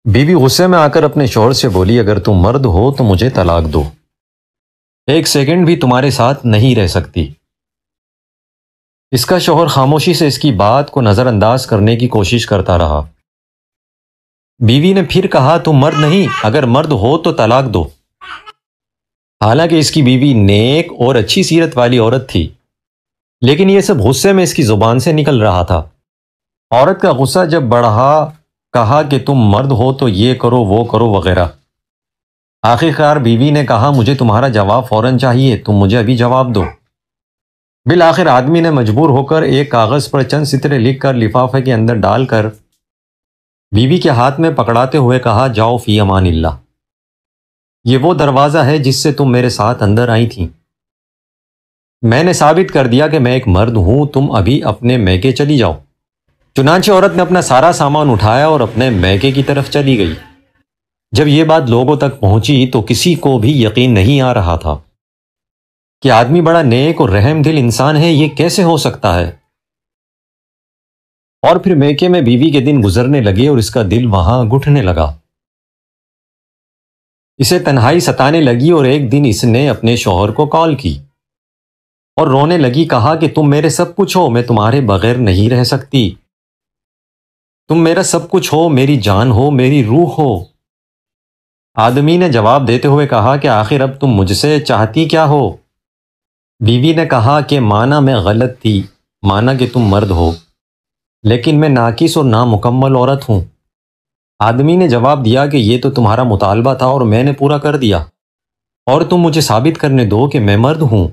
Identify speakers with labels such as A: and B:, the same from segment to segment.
A: بیوی غصے میں آ کر اپنے شوہر سے بولی، اگر تم مرد ہو تو مجھے طلاق دو، ایک سیکنڈ بھی تمہارے ساتھ نہیں رہ سکتی۔ اس کا شوہر خاموشی سے اس کی بات کو نظر انداز کرنے کی کوشش کرتا رہا۔ بیوی نے پھر کہا، تم مرد نہیں، اگر مرد ہو تو طلاق دو۔ حالانکہ اس کی بیوی نیک اور اچھی سیرت والی عورت تھی، لیکن یہ سب غصے میں اس کی زبان سے نکل رہا تھا۔ عورت کا غصہ جب بڑھا، کہا کہ تم مرد ہو تو یہ کرو وہ کرو وغیرہ۔ آخرکار بیوی نے کہا، مجھے تمہارا جواب فوراً چاہیے، تم مجھے ابھی جواب دو۔ بالآخر آدمی نے مجبور ہو کر ایک کاغذ پر چند سطریں لکھ کر لفافے کے اندر ڈال کر بیوی کے ہاتھ میں پکڑاتے ہوئے کہا، جاؤ فی امان اللہ۔ یہ وہ دروازہ ہے جس سے تم میرے ساتھ اندر آئی تھی۔ میں نے ثابت کر دیا کہ میں ایک مرد ہوں، تم ابھی اپنے میکے چلی جاؤ۔ چنانچہ عورت نے اپنا سارا سامان اٹھایا اور اپنے میکے کی طرف چلی گئی۔ جب یہ بات لوگوں تک پہنچی تو کسی کو بھی یقین نہیں آ رہا تھا کہ آدمی بڑا نیک اور رحم دل انسان ہے، یہ کیسے ہو سکتا ہے؟ اور پھر میکے میں بیوی کے دن گزرنے لگے اور اس کا دل وہاں گھٹنے لگا۔ اسے تنہائی ستانے لگی اور ایک دن اس نے اپنے شوہر کو کال کی اور رونے لگی، کہا کہ تم میرے سب کچھ ہو، میں تمہارے بغیر نہیں رہ سکتی۔ تم میرا سب کچھ ہو، میری جان ہو، میری روح ہو۔ آدمی نے جواب دیتے ہوئے کہا کہ آخر اب تم مجھ سے چاہتی کیا ہو؟ بیوی نے کہا کہ مانا میں غلط تھی، مانا کہ تم مرد ہو، لیکن میں ناقص اور نامکمل عورت ہوں۔ آدمی نے جواب دیا کہ یہ تو تمہارا مطالبہ تھا اور میں نے پورا کر دیا، اور تم مجھے ثابت کرنے دو کہ میں مرد ہوں۔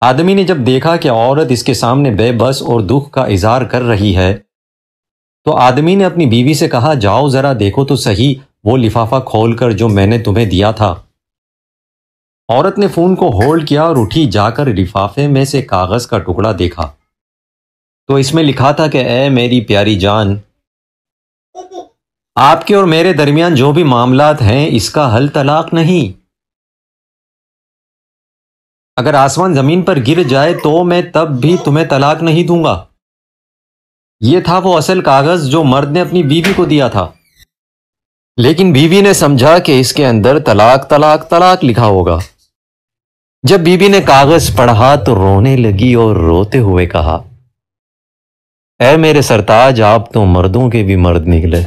A: آدمی نے جب دیکھا کہ عورت اس کے سامنے بے بس اور دکھ کا اظہار کر رہی ہے تو آدمی نے اپنی بیوی سے کہا، جاؤ ذرا دیکھو تو صحیح وہ لفافہ کھول کر جو میں نے تمہیں دیا تھا۔ عورت نے فون کو ہولڈ کیا اور اٹھی، جا کر لفافے میں سے کاغذ کا ٹکڑا دیکھا تو اس میں لکھا تھا کہ اے میری پیاری جان، آپ کے اور میرے درمیان جو بھی معاملات ہیں اس کا حل طلاق نہیں۔ اگر آسمان زمین پر گر جائے تو میں تب بھی تمہیں طلاق نہیں دوں گا۔ یہ تھا وہ اصل کاغذ جو مرد نے اپنی بیوی کو دیا تھا، لیکن بیوی نے سمجھا کہ اس کے اندر طلاق طلاق طلاق لکھا ہوگا۔ جب بیوی نے کاغذ پڑھا تو رونے لگی اور روتے ہوئے کہا، اے میرے سرتاج، آپ تو مردوں کے بھی مرد نکلے۔